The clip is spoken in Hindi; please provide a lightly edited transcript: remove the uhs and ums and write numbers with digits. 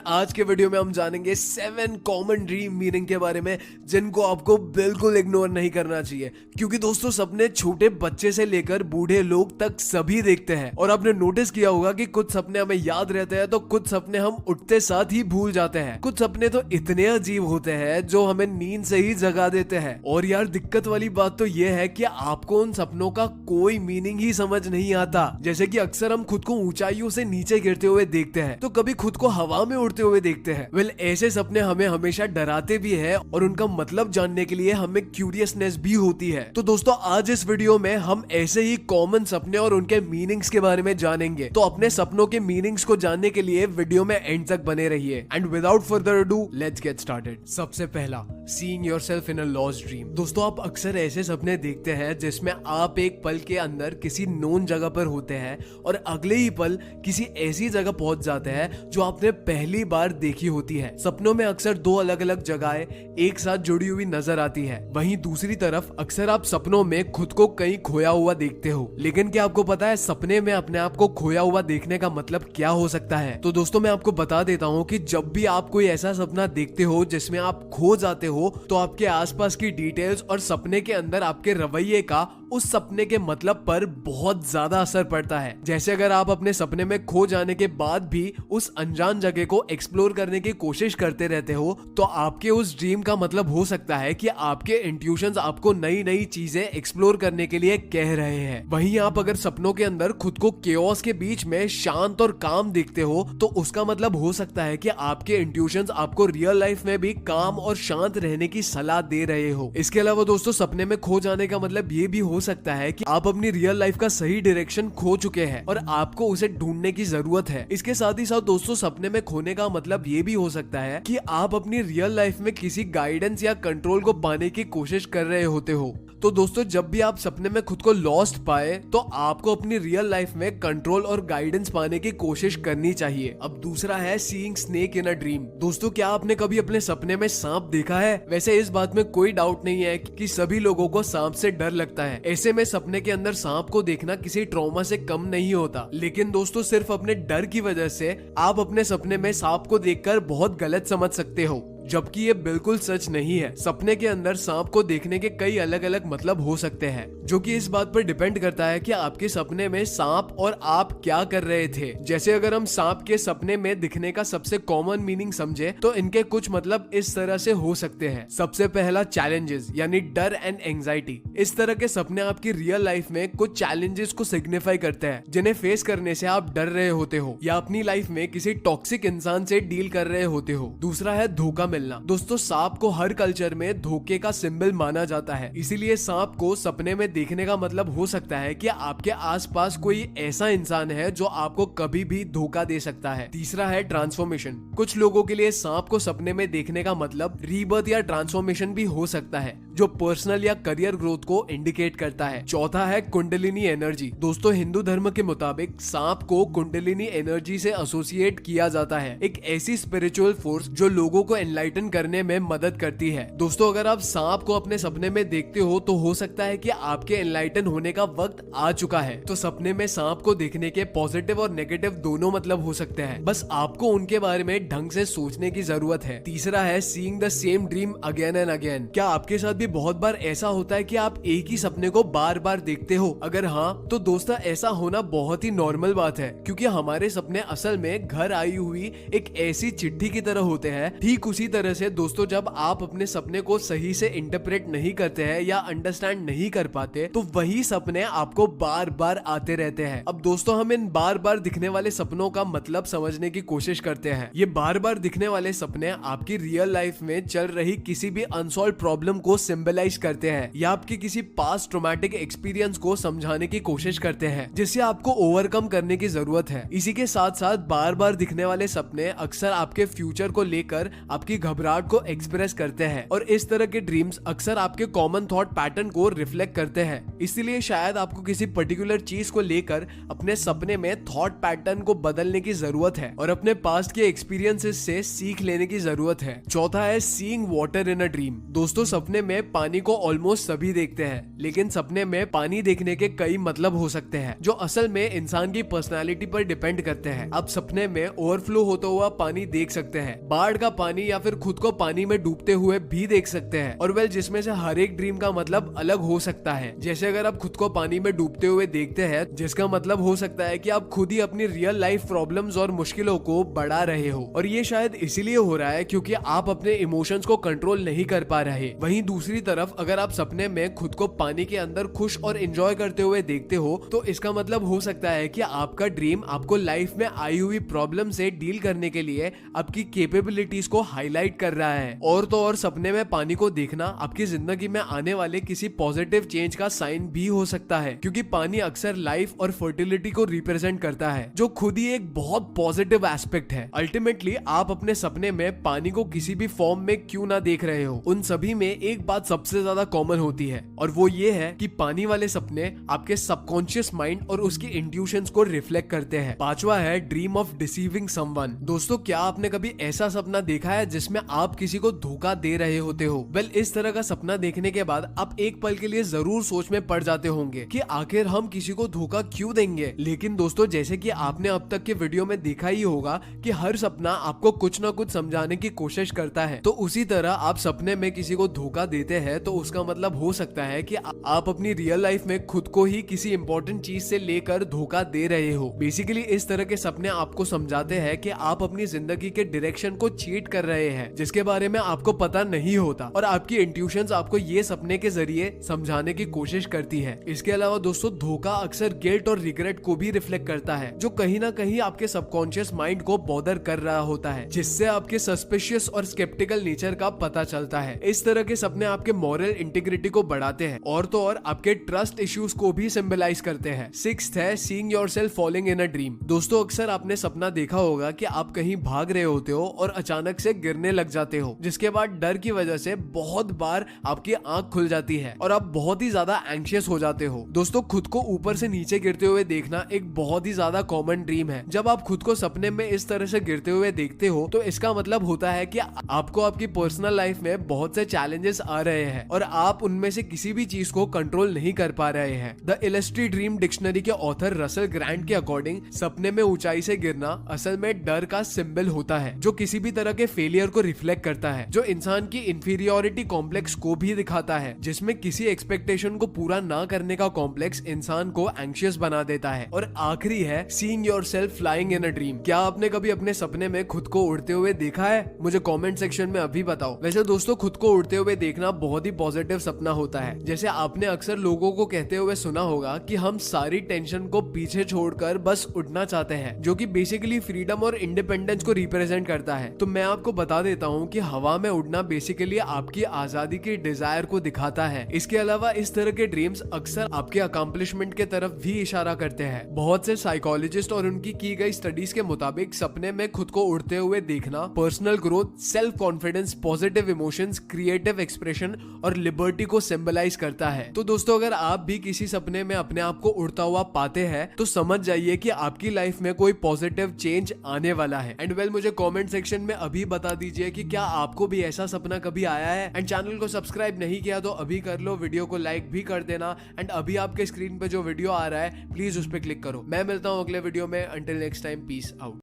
आज के वीडियो में हम जानेंगे 7 कॉमन ड्रीम मीनिंग के बारे में जिनको आपको बिल्कुल इग्नोर नहीं करना चाहिए, क्योंकि दोस्तों सपने छोटे बच्चे से लेकर बूढ़े लोग तक सभी देखते हैं। और आपने नोटिस किया होगा कि कुछ सपने हमें याद रहते हैं तो कुछ सपने हम उठते साथ ही भूल जाते हैं। कुछ सपने तो इतने अजीब होते हैं जो हमें नींद से ही जगा देते हैं। और यार दिक्कत वाली बात तो ये है कि आपको उन सपनों का कोई मीनिंग ही समझ नहीं आता। जैसे कि अक्सर हम खुद को ऊंचाइयों से नीचे गिरते हुए देखते हैं तो कभी खुद को हवा में उड़ते हुए देखते हैं। वेल ऐसे सपने हमें हमेशा डराते भी है और उनका मतलब जानने के लिए हमें क्यूरियसनेस भी होती है। तो दोस्तों आज इस वीडियो में हम ऐसे ही कॉमन सपने और उनके मीनिंग्स के बारे में जानेंगे। तो अपने सपनों के मीनिंग्स को जानने के लिए वीडियो में एंड तक बने रहिए। And without further ado let's get started. सबसे पहला, seeing yourself in a lost dream. दोस्तों आप अक्सर ऐसे सपने देखते हैं जिसमें आप एक पल के अंदर किसी नोन जगह पर होते हैं और अगले ही पल किसी ऐसी जगह पहुंच जाते हैं जो आपने पहली बार देखी होती है। सपनों में अक्सर दो अलग अलग जगहें एक साथ जुड़ी हुई नजर आती है। वहीं दूसरी तरफ अक्सर आप सपनों में खुद को कहीं खोया हुआ देखते हो। लेकिन क्या आपको पता है सपने में अपने आप को खोया हुआ देखने का मतलब क्या हो सकता है? तो दोस्तों मैं आपको बता देता हूँ कि जब भी आप कोई ऐसा सपना देखते हो जिसमें आप खो जाते हो तो आपके आसपास की डिटेल्स और सपने के अंदर आपके रवैये का उस सपने के मतलब पर बहुत ज्यादा असर पड़ता है। जैसे अगर आप अपने सपने में खो जाने के बाद भी उस अनजान जगह को एक्सप्लोर करने की कोशिश करते रहते हो तो आपके उस ड्रीम का मतलब हो सकता है कि आपके इंट्यूशंस आपको नई नई चीजें एक्सप्लोर करने के लिए कह रहे हैं। वहीं आप अगर सपनों के अंदर खुद को केओस के बीच में शांत और काम देखते हो तो उसका मतलब हो सकता है कि आपके इंट्यूशंस आपको रियल लाइफ में भी काम और शांत रहने की सलाह दे रहे हो। इसके अलावा दोस्तों सपने में खो जाने का मतलब ये भी हो सकता है कि आप अपनी रियल लाइफ का सही डायरेक्शन खो चुके हैं और आपको उसे ढूंढने की जरूरत है। इसके साथ ही साथ दोस्तों सपने में खोने का मतलब ये भी हो सकता है कि आप अपनी रियल लाइफ में किसी गाइडेंस या कंट्रोल को पाने की कोशिश कर रहे होते हो। तो दोस्तों जब भी आप सपने में खुद को लॉस्ट पाए तो आपको अपनी रियल लाइफ में कंट्रोल और गाइडेंस पाने की कोशिश करनी चाहिए। अब दूसरा है seeing snake in a dream. दोस्तों क्या आपने कभी अपने सपने में सांप देखा है? वैसे इस बात में कोई डाउट नहीं है कि सभी लोगों को सांप से डर लगता है। ऐसे में सपने के अंदर सांप को देखना किसी ट्रॉमा से कम नहीं होता। लेकिन दोस्तों सिर्फ अपने डर की वजह से आप अपने सपने में सांप को देखकर बहुत गलत समझ सकते हो, जबकि ये बिल्कुल सच नहीं है। सपने के अंदर सांप को देखने के कई अलग अलग मतलब हो सकते हैं, जो कि इस बात पर डिपेंड करता है कि आपके सपने में सांप और आप क्या कर रहे थे। जैसे अगर हम सांप के सपने में दिखने का सबसे कॉमन मीनिंग समझे तो इनके कुछ मतलब इस तरह से हो सकते हैं। सबसे पहला चैलेंजेस यानी डर एंड एंजाइटी। इस तरह के सपने आपकी रियल लाइफ में कुछ चैलेंजेस को सिग्निफाई करते हैं जिन्हें फेस करने से आप डर रहे होते हो या अपनी लाइफ में किसी टॉक्सिक इंसान से डील कर रहे होते हो। दूसरा है धोखा मिलना। दोस्तों सांप को हर कल्चर में धोखे का सिंबल माना जाता है, इसीलिए सांप को सपने में देखने का मतलब हो सकता है कि आपके आसपास कोई ऐसा इंसान है जो आपको कभी भी धोखा दे सकता है। तीसरा है ट्रांसफॉर्मेशन। कुछ लोगों के लिए सांप को सपने में देखने का मतलब रीबर्थ या ट्रांसफॉर्मेशन भी हो सकता है, जो पर्सनल या करियर ग्रोथ को इंडिकेट करता है। चौथा है कुंडलिनी एनर्जी। दोस्तों हिंदू धर्म के मुताबिक सांप को कुंडलिनी एनर्जी से एसोसिएट किया जाता है, एक ऐसी स्पिरिचुअल फोर्स जो लोगों को एनलाइटन करने में मदद करती है। दोस्तों अगर आप सांप को अपने सपने में देखते हो तो हो सकता है कि आपके एनलाइटन होने का वक्त आ चुका है। तो सपने में सांप को देखने के पॉजिटिव और नेगेटिव दोनों मतलब हो सकते हैं, बस आपको उनके बारे में ढंग से सोचने की जरूरत है। तीसरा है seeing the same dream again and again. क्या आपके साथ भी बहुत बार ऐसा होता है कि आप एक ही सपने को बार बार देखते हो? अगर हाँ तो दोस्तों ऐसा होना बहुत ही नॉर्मल बात है, क्योंकि हमारे सपने असल में घर आई हुई एक ऐसी चिट्ठी की तरह होते हैं। ठीक उसी तरह से दोस्तों जब आप अपने सपने को सही से इंटरप्रेट नहीं करते हैं या अंडरस्टैंड नहीं कर पाते तो वही सपने आपको बार बार आते रहते हैं। अब दोस्तों हम इन बार बार दिखने वाले सपनों का मतलब समझने की कोशिश करते हैं। ये बार बार दिखने वाले सपने आपकी रियल लाइफ में चल रही किसी भी अनसॉल्व प्रॉब्लम को सिंबलाइज करते हैं या आपके किसी पास्ट ट्रॉमेटिक एक्सपीरियंस को समझाने की कोशिश करते हैं जिससे आपको ओवरकम करने की जरूरत है। इसी के साथ साथ बार बार दिखने वाले सपने अक्सर आपके फ्यूचर को लेकर आपकी घबराहट को एक्सप्रेस करते हैं और इस तरह के ड्रीम्स अक्सर आपके कॉमन थॉट पैटर्न को रिफ्लेक्ट करते हैं। इसीलिए शायद आपको किसी पर्टिकुलर चीज को लेकर अपने सपने में थॉट पैटर्न को बदलने की जरूरत है और अपने पास्ट के एक्सपीरियंसेस से सीख लेने की जरूरत है। चौथा है seeing water in a dream. दोस्तों सपने में में पानी को ऑलमोस्ट सभी देखते हैं, लेकिन सपने में पानी देखने के कई मतलब हो सकते हैं जो असल में इंसान की पर्सनालिटी पर डिपेंड करते हैं। आप सपने में ओवरफ्लो होता हुआ पानी देख सकते हैं, बाढ़ का पानी या फिर खुद को पानी में डूबते हुए भी देख सकते हैं। और वेल जिसमें से हर एक ड्रीम का मतलब अलग हो सकता है। जैसे अगर आप खुद को पानी में डूबते हुए देखते हैं, जिसका मतलब हो सकता है कि आप खुद ही अपनी रियल लाइफ प्रॉब्लम्स और मुश्किलों को बढ़ा रहे हो, और ये शायद इसीलिए हो रहा है क्योंकि आप अपने इमोशंस को कंट्रोल नहीं कर पा रहे। वहीं दूसरी तरफ अगर आप सपने में खुद को पानी के अंदर खुश और एंजॉय करते हुए देखते हो, तो इसका मतलब हो सकता है कि आपका ड्रीम आपको लाइफ में आई हुई प्रॉब्लम से डील करने के लिए आपकी कैपेबिलिटीज को हाईलाइट कर रहा है। और तो और सपने में पानी को देखना आपकी जिंदगी में आने वाले किसी पॉजिटिव चेंज का साइन भी हो सकता है, क्योंकि पानी अक्सर लाइफ और फर्टिलिटी को रिप्रेजेंट करता है, जो खुद ही एक बहुत पॉजिटिव एस्पेक्ट है। अल्टीमेटली आप अपने सपने में पानी को किसी भी फॉर्म में क्यों ना देख रहे हो, उन सभी में एक बात सबसे ज्यादा कॉमन होती है, और वो ये है कि पानी वाले सपने आपके सबकॉन्शियस माइंड और उसकी इंट्यूशंस को रिफ्लेक्ट करते हैं। पांचवा है ड्रीम ऑफ डिसीविंग समवन। दोस्तों, क्या आपने कभी ऐसा सपना देखा है जिसमें आप किसी को धोखा दे रहे होते हो? वेल, इस तरह का सपना देखने के बाद आप एक पल के लिए जरूर सोच में पड़ जाते होंगे कि आखिर हम किसी को धोखा क्यों देंगे। लेकिन दोस्तों, जैसे कि आपने अब तक के वीडियो में देखा ही होगा कि हर सपना आपको कुछ ना कुछ समझाने की कोशिश करता है, तो उसी तरह आप सपने में किसी को धोखा देते हैं तो उसका मतलब हो सकता है कि आप अपनी रियल लाइफ में खुद को ही किसी इंपॉर्टेंट चीज से लेकर धोखा दे रहे हो। बेसिकली इस तरह के सपने आपको समझाते हैं कि आप अपनी जिंदगी के डायरेक्शन को चीट कर रहे हैं, जिसके बारे में आपको पता नहीं होता, और आपकी इंट्यूशंस आपको ये सपने के जरिए समझाने की कोशिश करती है। इसके अलावा दोस्तों, धोखा अक्सर गिल्ट और रिग्रेट को भी रिफ्लेक्ट करता है, जो कहीं ना कहीं आपके सबकॉन्शियस माइंड को बॉदर कर रहा होता है, जिससे आपके सस्पिशियस और स्केप्टिकल नेचर का पता चलता है। इस तरह के सपने आपके मॉरल इंटीग्रिटी को बढ़ाते हैं, और तो और आपके ट्रस्ट इश्यूज को भी सिंबलाइज करते हैं। सिक्स्थ है seeing yourself falling in a dream. दोस्तों, अक्सर आपने सपना देखा होगा कि आप कहीं भाग रहे होते हो और अचानक से गिरने लग जाते हो, जिसके बाद डर की वजह से बहुत बार आपकी आंख खुल जाती है और आप बहुत ही ज्यादा एंग्शियस हो जाते हो। दोस्तों, खुद को ऊपर से नीचे गिरते हुए देखना एक बहुत ही ज्यादा कॉमन ड्रीम है। जब आप खुद को सपने में इस तरह से गिरते हुए देखते हो, तो इसका मतलब होता है कि आपको आपकी पर्सनल लाइफ में बहुत से चैलेंजेस आ रहे हैं और आप उनमें से किसी भी चीज को कंट्रोल नहीं कर पा रहे हैं। द इलस्ट्री ड्रीम डिक्शनरी के ऑथर रसल ग्रांट के अकॉर्डिंग सपने में ऊंचाई से गिरना असल में डर का सिंबल होता है, जो किसी भी तरह के फेलियर को रिफ्लेक्ट करता है, जो इंसान की इंफीरियोरिटी कॉम्प्लेक्स को भी दिखाता है, जिसमें किसी एक्सपेक्टेशन को पूरा ना करने का कॉम्प्लेक्स इंसान को एंग्शियस बना देता है। और आखिरी है seeing yourself flying in a dream. क्या आपने कभी अपने सपने में खुद को उड़ते हुए देखा है? मुझे कमेंट सेक्शन में अभी बताओ। वैसे दोस्तों, खुद को उड़ते हुए देखना बहुत ही पॉजिटिव सपना होता है। जैसे आपने अक्सर लोगों को कहते हुए सुना होगा कि हम सारी टेंशन को पीछे छोड़कर बस उड़ना चाहते हैं, जो कि बेसिकली फ्रीडम और इंडिपेंडेंस को रिप्रेजेंट करता है। तो मैं आपको बता देता हूँ कि हवा में उड़ना बेसिकली आपकी आजादी की डिजायर को दिखाता है। इसके अलावा इस तरह के ड्रीम्स अक्सर आपके अकम्पलिशमेंट के तरफ भी इशारा करते हैं। बहुत से साइकोलॉजिस्ट और उनकी की गई स्टडीज के मुताबिक सपने में खुद को उड़ते हुए देखना personal growth, self confidence, positive emotions, creative expression और लिबर्टी को सिंबलाइज करता है। तो दोस्तों, अगर आप भी किसी सपने में अपने आप को उड़ता हुआ पाते हैं, तो समझ जाइए कि आपकी लाइफ में कोई पॉजिटिव चेंज आने वाला है। एंड वेल, मुझे कमेंट सेक्शन में अभी बता दीजिए कि क्या आपको भी ऐसा सपना कभी आया है। एंड चैनल को सब्सक्राइब नहीं किया तो अभी कर लो, वीडियो को लाइक भी कर देना। एंड अभी आपके स्क्रीन पे जो वीडियो आ रहा है, प्लीज उस पर क्लिक करो। मैं मिलता हूँ अगले वीडियो में। Until next time, peace out.